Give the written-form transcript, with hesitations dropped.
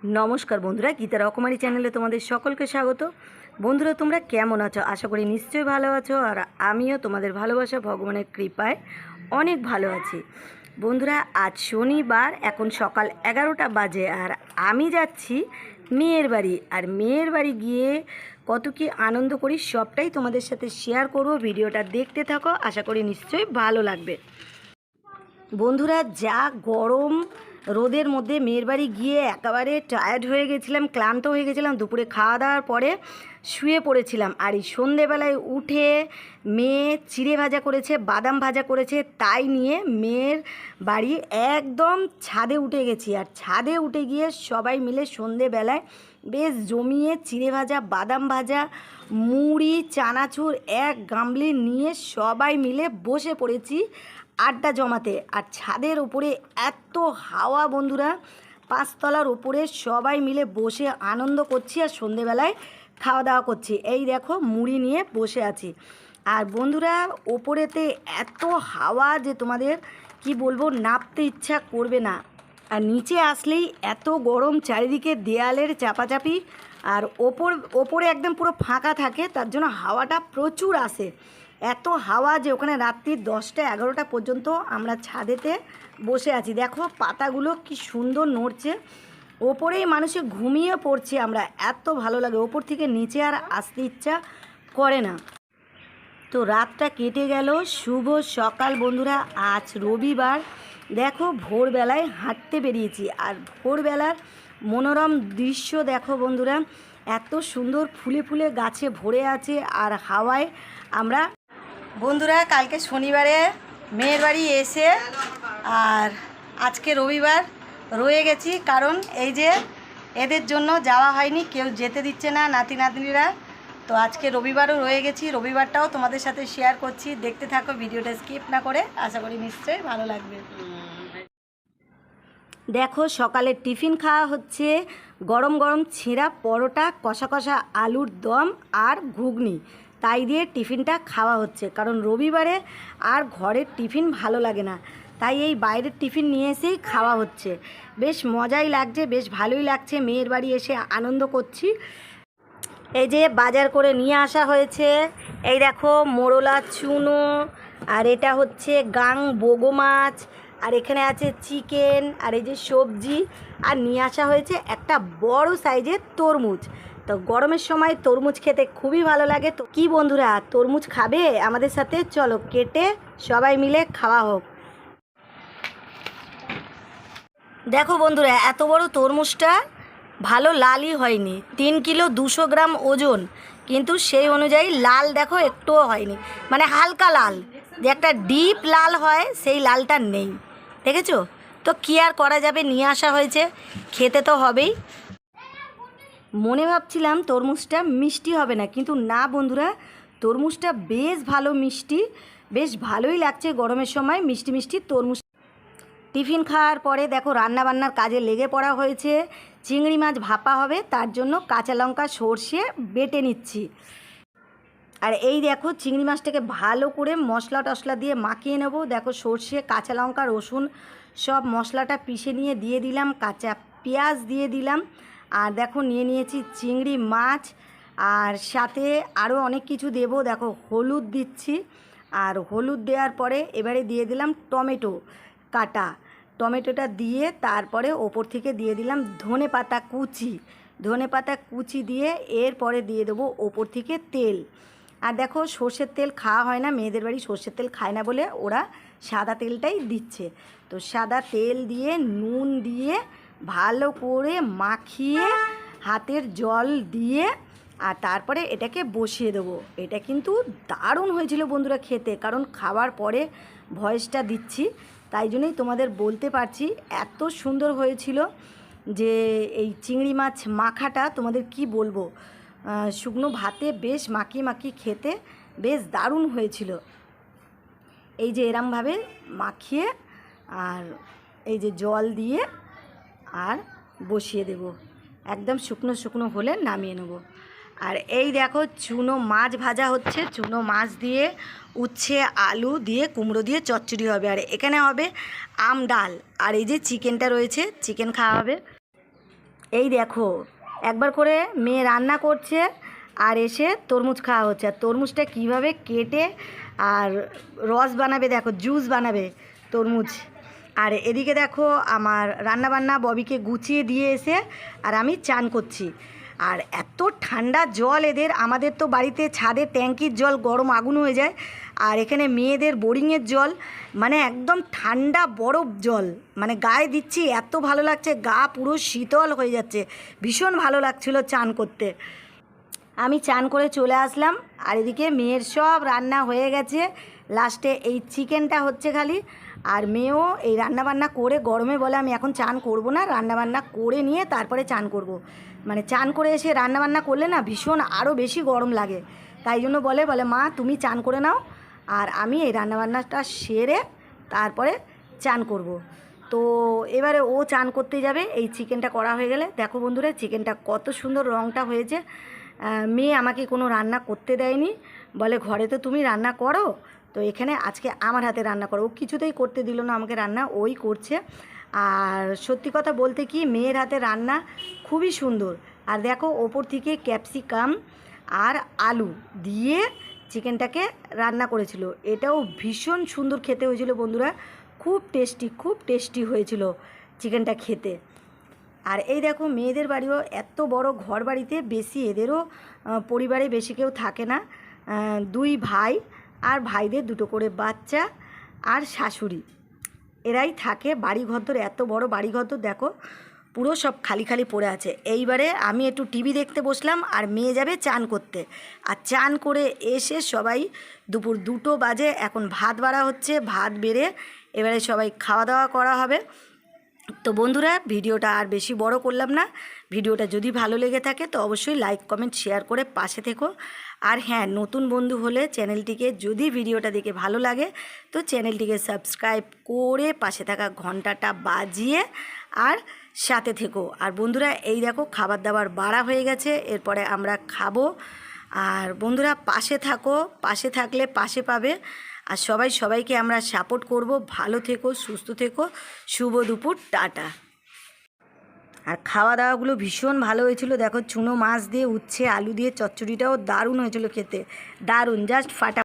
नमस्कार बंधुरा गीता रकमारी चैनेले तुम्हारे सकलके स्वागत। बंधुरा तुम्हारा केमन आछो? आशा करी निश्चय भालो आछो और आमिओ तुम्हादेर भालोबासा भगवानेर कृपाय अनेक भालो आछि। बंधुरा आज शनिवार एखन सकाल 11टा बाजे और आमी जाচ্ছি मेयेर बाड़ी और मेयेर बाड़ी गिये कत कि आनंद करी सबटाई तुम्हादेर साथे शेयर करब। भिडियोटा देखते थाको, आशा करी निश्चय भालो लागबे। बंधुरा जा गरम रोदेर मध्य मेयेर बाड़ी गिये एकेबारे टायार्ड हये गेছিলাম, क्लान्त हये गेছিলাম। दुपुरे खाওয়া दाওয়ার परे শুয়ে পড়েছিলাম আর এই সন্ধ্যেবেলায় উঠে মেয়ে চিড়ে ভাজা করেছে, বাদাম ভাজা করেছে, তাই নিয়ে মেয়ের বাড়ি একদম ছাদে উঠে গেছি। আর ছাদে উঠে গিয়ে সবাই মিলে সন্ধ্যেবেলায় বেশ জমিয়ে চিড়ে ভাজা, বাদাম ভাজা, মুড়ি, চানাচুর এক গামলি নিয়ে সবাই মিলে বসে পড়েছি আড্ডা জমাতে। আর ছাদের উপরে এত হাওয়া বন্ধুরা, পাঁচতলার উপরে সবাই মিলে বসে আনন্দ করছি আর সন্ধেবেলায় খাওয়া দাওয়া করছি। এই দেখো মুড়ি নিয়ে বসে আছি। আর বন্ধুরা ওপরেতে এত হাওয়া যে তোমাদের কি বলবো, নামতে ইচ্ছা করবে না। আর নিচে আসলেই এত গরম, চারিদিকে দেয়ালের চাপাচাপি আর ওপরে একদম পুরো ফাঁকা থাকে, তার জন্য হাওয়াটা প্রচুর আসে। এত হাওয়া যে ওখানে রাত্রি 10টা 11টা পর্যন্ত আমরা ছাদেতে বসে আছি। দেখো পাতাগুলো কি সুন্দর নড়ছে, ওপরেই মানুষে ঘুমিয়ে পড়ছে। আমরা এত ভালো লাগে, ওপর থেকে নিচে আর আসতে ইচ্ছা করে না। তো রাতটা কেটে গেল, শুভ সকাল বন্ধুরা। আজ রবিবার। দেখো ভোরবেলায় হাঁটতে বেরিয়েছি আর ভোরবেলার মনোরম দৃশ্য দেখো বন্ধুরা, এত সুন্দর ফুলে ফুলে গাছে ভরে আছে আর হাওয়ায় আমরা বন্ধুরা কালকে শনিবারে মেয়ের বাড়ি এসে আর আজকে রবিবার রয়ে গেছি, কারণ এই যে এদের জন্য যাওয়া হয়নি, কেউ যেতে দিচ্ছে না নাতি নাতনিরা। তো আজকে রবিবারও রয়ে গেছি, রবিবারটাও তোমাদের সাথে শেয়ার করছি। দেখতে থাকো ভিডিওটা স্কিপ না করে, আশা করি নিশ্চয়ই ভালো লাগবে। দেখো সকালে টিফিন খাওয়া হচ্ছে গরম গরম ছেঁড়া পরোটা, কষা কষা আলুর দম আর ঘুগনি, তাই দিয়ে টিফিনটা খাওয়া হচ্ছে। কারণ রবিবারে আর ঘরের টিফিন ভালো লাগে না, তাই এই বাইরের টিফিন নিয়ে এসেই খাওয়া হচ্ছে। বেশ মজাই লাগছে, বেশ ভালোই লাগছে। মেয়ের বাড়ি এসে আনন্দ করছি। এই যে বাজার করে নিয়ে আসা হয়েছে, এই দেখো মোরলা চুনো, আর এটা হচ্ছে গাং বোগো মাছ, আর এখানে আছে চিকেন, আর এই যে সবজি, আর নিয়ে আসা হয়েছে একটা বড় সাইজের তরমুজ। তো গরমের সময় তরমুজ খেতে খুবই ভালো লাগে। তো কি বন্ধুরা তরমুজ খাবে আমাদের সাথে? চলো কেটে সবাই মিলে খাওয়া হোক। দেখো বন্ধুরা এত বড় তরমুজটা ভালো লালই হয়নি, 3 কিলো 200 গ্রাম ওজন, কিন্তু সেই অনুযায়ী লাল দেখো একটুও হয়নি, মানে হালকা লাল, যে একটা ডিপ লাল হয় সেই লালটা নেই, দেখেছো? তো কী আর করা যাবে, নিয়ে আসা হয়েছে, খেতে তো হবেই। মনে ভাবছিলাম তরমুজটা মিষ্টি হবে না, কিন্তু না বন্ধুরা তরমুজটা বেশ ভালো মিষ্টি, বেশ ভালোই লাগছে গরমের সময় মিষ্টি মিষ্টি তরমুজ। টিফিন খাওয়ার পরে দেখো রান্নাবান্নার কাজে লেগে পড়া হয়েছে। চিংড়ি মাছ ভাপা হবে, তার জন্য কাঁচা লঙ্কা সর্ষে বেটে নিচ্ছি। আর এই দেখো চিংড়ি মাছটাকে ভালো করে মশলা টশলা দিয়ে মাখিয়ে নেব। দেখো সর্ষে, কাঁচা লঙ্কা, রসুন সব মশলাটা পিষে নিয়ে দিয়ে দিলাম, কাঁচা পেঁয়াজ দিয়ে দিলাম। আর দেখো নিয়ে নিয়েছি চিংড়ি মাছ, আর সাথে আরও অনেক কিছু দেব। দেখো হলুদ দিচ্ছি, আর হলুদ দেওয়ার পরে এবারে দিয়ে দিলাম টমেটো কাটা, টমেটোটা দিয়ে তারপরে ওপর থেকে দিয়ে দিলাম ধনে পাতা কুচি দিয়ে এরপরে দিয়ে দেবো ওপর থেকে তেল। আর দেখো সর্ষের তেল খাওয়া হয় না, মেয়েদের বাড়ি সর্ষের তেল খায় না বলে ওরা সাদা তেলটাই দিচ্ছে। তো সাদা তেল দিয়ে নুন দিয়ে ভালো করে মাখিয়ে হাতের জল দিয়ে আর তারপরে এটাকে বসিয়ে দেবো। এটা কিন্তু দারুণ হয়েছিল বন্ধুরা খেতে, কারণ খাওয়ার পরে ভয়েসটা দিচ্ছি তাই জন্যই তোমাদের বলতে পারছি, এত সুন্দর হয়েছিল যে এই চিংড়ি মাছ মাখাটা তোমাদের কি বলবো, শুকনো ভাতে বেশ মাখিয়ে খেতে বেশ দারুণ হয়েছিল। এই যে এরমভাবে মাখিয়ে আর এই যে জল দিয়ে আর বসিয়ে দেব, একদম শুকনো শুকনো হলে নামিয়ে নেব। আর এই দেখো চুনো মাছ ভাজা হচ্ছে, চুনো মাছ দিয়ে উচ্ছে আলু দিয়ে কুমড়ো দিয়ে চচ্চড়ি হবে, আর এখানে হবে আম ডাল, আর এই যে চিকেনটা রয়েছে চিকেন খাওয়া হবে। এই দেখো একবার করে মেয়ে রান্না করছে আর এসে তরমুজ খাওয়া হচ্ছে। আর তরমুজটা কীভাবে কেটে আর রস বানাবে দেখো, জুস বানাবে তরমুজ। আর এদিকে দেখো আমার রান্নাবান্না ববিকে গুছিয়ে দিয়ে এসে আর আমি চান করছি। আর এত ঠান্ডা জল এদের, আমাদের তো বাড়িতে ছাদে ট্যাঙ্কির জল গরম আগুন হয়ে যায়, আর এখানে মেয়েদের বোরিংয়ের জল মানে একদম ঠান্ডা বরফ জল, মানে গায়ে দিচ্ছি এত ভালো লাগছে, গা পুরো শীতল হয়ে যাচ্ছে, ভীষণ ভালো লাগছিলো চান করতে। আমি চান করে চলে আসলাম আর এদিকে মেয়ের সব রান্না হয়ে গেছে, লাস্টে এই চিকেনটা হচ্ছে খালি। আর মেয়েও এই রান্নাবান্না করে গরমে বলে আমি এখন চান করব না, রান্নাবান্না করে নিয়ে তারপরে চান করব। মানে চান করে এসে রান্নাবান্না করলে না ভীষণ আরও বেশি গরম লাগে, তাই জন্য বলে মা তুমি চান করে নাও আর আমি এই রান্নাবান্নাটা সেরে তারপরে চান করব। তো এবারে ও চান করতে যাবে এই চিকেনটা করা হয়ে গেলে। দেখো বন্ধুরা চিকেনটা কত সুন্দর রঙটা হয়েছে। মেয়ে আমাকে কোনো রান্না করতে দেয়নি, বলে ঘরে তো তুমি রান্না করো, তো এখানে আজকে আমার হাতে রান্না করো। ও কিছুতেই করতে দিল না আমাকে রান্না, ওই করছে। আর সত্যি কথা বলতে কি মেয়ের হাতে রান্না খুবই সুন্দর। আর দেখো ওপর থেকে ক্যাপসিকাম আর আলু দিয়ে চিকেনটাকে রান্না করেছিল, এটাও ভীষণ সুন্দর খেতে হয়েছিল বন্ধুরা, খুব টেস্টি হয়েছিল চিকেনটা খেতে। আর এই দেখো মেয়েদের বাড়িও এত বড় ঘর, বাড়িতে বেশি এদেরও পরিবারে বেশি কেউ থাকে না, 2 ভাই আর ভাইদের 2টো করে বাচ্চা আর শাশুড়ি, এরাই থাকে। বাড়িঘর এত বড় বাড়িঘর দেখো পুরো সব খালি খালি পড়ে আছে। এইবারে আমি একটু টিভি দেখতে বসলাম আর মেয়ে যাবে চান করতে। আর চান করে এসে সবাই দুপুর 2টো বাজে, এখন ভাত বাড়া হচ্ছে, ভাত বেড়ে এবারে সবাই খাওয়া দাওয়া করা হবে। তো বন্ধুরা ভিডিওটা আর বেশি বড় করলাম না, ভিডিওটা যদি ভালো লেগে থাকে তো অবশ্যই লাইক কমেন্ট শেয়ার করে পাশে থেকো। আর হ্যাঁ, নতুন বন্ধু হলে চ্যানেলটিকে যদি ভিডিওটা দেখে ভালো লাগে তো চ্যানেলটিকে সাবস্ক্রাইব করে পাশে থাকা ঘন্টাটা বাজিয়ে আর সাথে থেকো। আর বন্ধুরা এই দেখো খাবার দাবার বাড়া হয়ে গেছে, এরপরে আমরা খাবো। আর বন্ধুরা পাশে থাকো, পাশে থাকলে পাশে পাবে। আর সবাইকে আমরা সাপোর্ট করব। ভালো থেকো, সুস্থ থেকো, শুভ দুপুর, টাটা। আর খাওয়া দাওয়াগুলো ভীষণ ভালো হয়েছিল। দেখো চুনো মাছ দিয়ে, উচ্ছে আলু দিয়ে চচ্চড়িটাও দারুণ হয়েছিল খেতে, দারুণ, জাস্ট ফাটা।